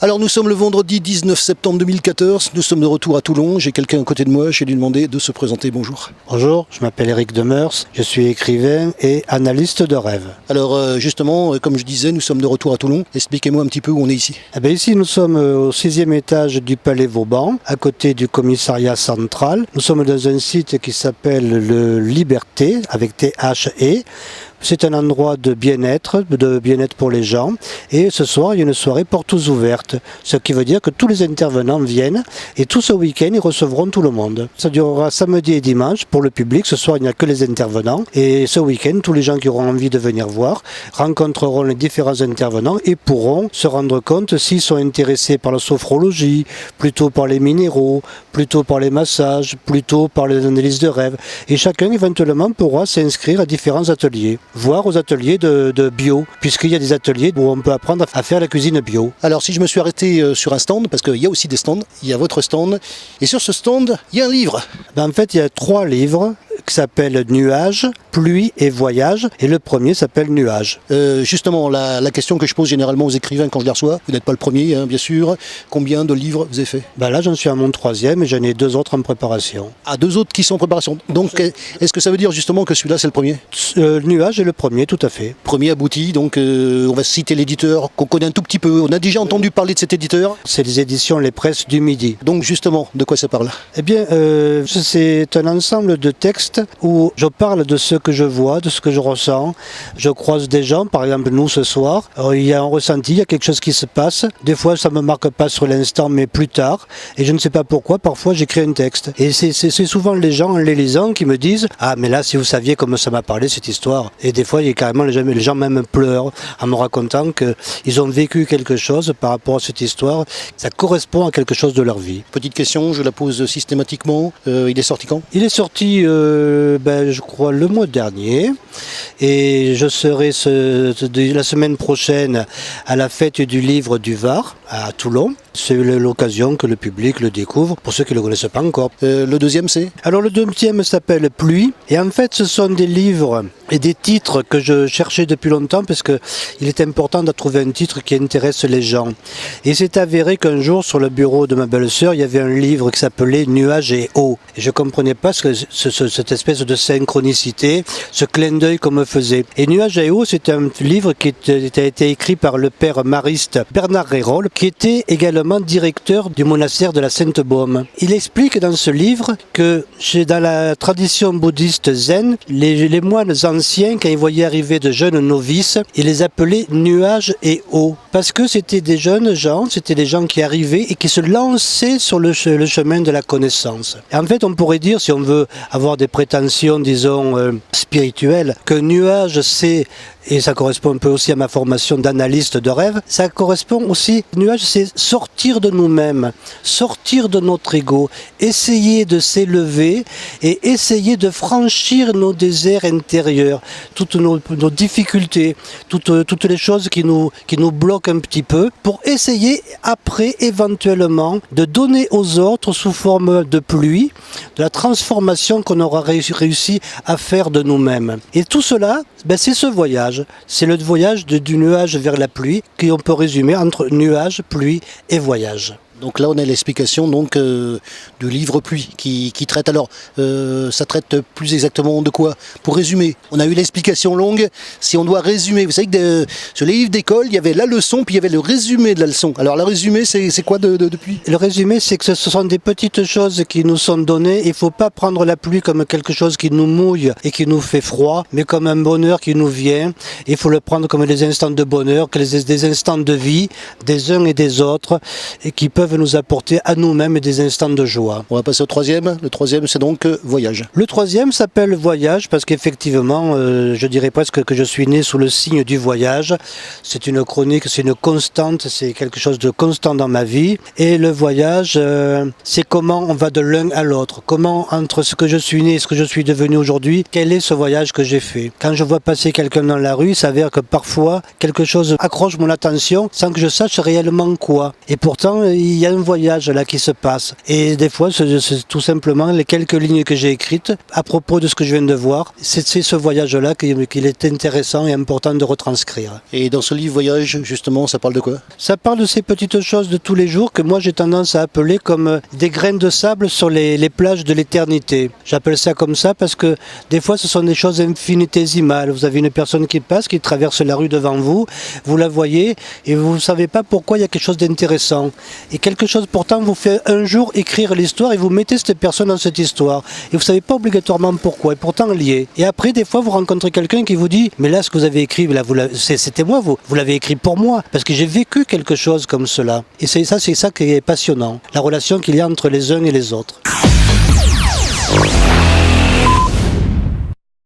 Alors nous sommes le vendredi 19 septembre 2014, nous sommes de retour à Toulon, j'ai quelqu'un à côté de moi, je vais lui demander de se présenter, bonjour. Bonjour, je m'appelle Éric Demers, je suis écrivain et analyste de rêve. Alors justement, comme je disais, nous sommes de retour à Toulon, expliquez-moi un petit peu où on est ici. Ici nous sommes au 6e étage du Palais Vauban, à côté du commissariat central. Nous sommes dans un site qui s'appelle le Liberté, avec THE. C'est un endroit de bien-être pour les gens. Et ce soir, il y a une soirée portes ouvertes. Ce qui veut dire que tous les intervenants viennent et tout ce week-end, ils recevront tout le monde. Ça durera samedi et dimanche pour le public. Ce soir, il n'y a que les intervenants. Et ce week-end, tous les gens qui auront envie de venir voir rencontreront les différents intervenants et pourront se rendre compte s'ils sont intéressés par la sophrologie, plutôt par les minéraux, plutôt par les massages, plutôt par les analyses de rêve. Et chacun, éventuellement, pourra s'inscrire à différents ateliers. Voire aux ateliers de bio, puisqu'il y a des ateliers où on peut apprendre à faire la cuisine bio. Alors si je me suis arrêté sur un stand, parce qu'il y a aussi des stands, il y a votre stand, et sur ce stand, il y a un livre. En fait, il y a 3 livres qui s'appellent Nuages, Pluie et Voyage, et le premier s'appelle Nuages. Justement, la question que je pose généralement aux écrivains quand je les reçois, vous n'êtes pas le premier, hein, bien sûr, combien de livres vous avez fait? Là, j'en suis à mon 3e et j'en ai 2 autres en préparation. Ah, 2 autres qui sont en préparation. Donc, est-ce que ça veut dire justement que celui-là, c'est le premier? Nuages est le premier, tout à fait. Premier abouti, donc on va citer l'éditeur qu'on connaît un tout petit peu. On a déjà entendu parler de cet éditeur. C'est les éditions Les Presses du Midi. Donc justement, de quoi ça parle? C'est un ensemble de textes où je parle de ce que je vois, de ce que je ressens. Je croise des gens, par exemple nous ce soir. Il y a un ressenti, il y a quelque chose qui se passe. Des fois, ça ne me marque pas sur l'instant, mais plus tard. Et je ne sais pas pourquoi, parfois j'écris un texte. Et c'est souvent les gens, en les lisant, qui me disent « Ah, mais là, si vous saviez comment ça m'a parlé, cette histoire. » Et des fois, il y a carrément les gens même pleurent en me racontant qu'ils ont vécu quelque chose par rapport à cette histoire. Ça correspond à quelque chose de leur vie. Petite question, je la pose systématiquement. Il est sorti quand? Il est sorti, je crois, le mois dernier. Et je serai la semaine prochaine à la fête du livre du Var, à Toulon. C'est l'occasion que le public le découvre, pour ceux qui ne le connaissent pas encore. Le deuxième, c'est? Alors le deuxième s'appelle Pluie. Et en fait, ce sont des livres et des titres que je cherchais depuis longtemps, parce qu'il est important de trouver un titre qui intéresse les gens. Et c'est avéré qu'un jour, sur le bureau de ma belle-sœur, il y avait un livre qui s'appelait Nuages et eau. Et je ne comprenais pas cette espèce de synchronicité, ce clin d'œil qu'on me faisait. Et Nuages et eau, c'est un livre qui a été écrit par le père mariste Bernard Rérol, qui était également directeur du monastère de la Sainte-Baume. Il explique dans ce livre que dans la tradition bouddhiste zen, les moines anciens, quand ils voyaient arriver de jeunes novices, ils les appelaient nuages et eau. Parce que c'était des jeunes gens, c'était des gens qui arrivaient et qui se lançaient sur le chemin de la connaissance. Et en fait, on pourrait dire, si on veut avoir des prétentions, disons, spirituelles, que nuage, c'est, et ça correspond un peu aussi à ma formation d'analyste de rêve, ça correspond aussi, nuage, c'est sortir de nous-mêmes, sortir de notre ego, essayer de s'élever et essayer de franchir nos déserts intérieurs, toutes nos difficultés, toutes les choses qui nous bloquent un petit peu, pour essayer après éventuellement de donner aux autres sous forme de pluie, de la transformation qu'on aura réussi à faire de nous-mêmes. Et tout cela, c'est ce voyage. C'est le voyage du nuage vers la pluie, qu'on peut résumer entre nuage, pluie et voyage. Donc là, on a l'explication du livre Pluie qui traite. Alors, ça traite plus exactement de quoi? Pour résumer, on a eu l'explication longue. Si on doit résumer, vous savez que sur les livres d'école, il y avait la leçon, puis il y avait le résumé de la leçon. Alors, le résumé, c'est quoi de Pluie? Le résumé, c'est que ce sont des petites choses qui nous sont données. Il ne faut pas prendre la pluie comme quelque chose qui nous mouille et qui nous fait froid, mais comme un bonheur qui nous vient. Il faut le prendre comme des instants de bonheur, des instants de vie des uns et des autres, et qui peuvent nous apporter à nous-mêmes des instants de joie. On va passer au troisième. Le troisième, c'est donc Voyage. Le troisième s'appelle Voyage parce qu'effectivement, je dirais presque que je suis né sous le signe du voyage. C'est une chronique, c'est une constante, c'est quelque chose de constant dans ma vie. Et le voyage, c'est comment on va de l'un à l'autre. Comment, entre ce que je suis né et ce que je suis devenu aujourd'hui, quel est ce voyage que j'ai fait. Quand je vois passer quelqu'un dans la rue, il s'avère que parfois, quelque chose accroche mon attention sans que je sache réellement quoi. Et pourtant, il y a un voyage là qui se passe. Et des fois, c'est tout simplement les quelques lignes que j'ai écrites à propos de ce que je viens de voir. C'est ce voyage-là qu'il est intéressant et important de retranscrire. Et dans ce livre Voyage, justement, ça parle de quoi? Ça parle de ces petites choses de tous les jours que moi j'ai tendance à appeler comme des graines de sable sur les plages de l'éternité. J'appelle ça comme ça parce que des fois ce sont des choses infinitésimales. Vous avez une personne qui passe, qui traverse la rue devant vous, vous la voyez et vous ne savez pas pourquoi il y a quelque chose d'intéressant. Et quelque chose pourtant vous fait un jour écrire l'histoire et vous mettez cette personne dans cette histoire. Et vous ne savez pas obligatoirement pourquoi, et pourtant lié. Et après des fois vous rencontrez quelqu'un qui vous dit mais là ce que vous avez écrit, là, c'était moi, vous l'avez écrit pour moi, parce que j'ai vécu quelque chose comme cela. Et c'est ça qui est passionnant, la relation qu'il y a entre les uns et les autres.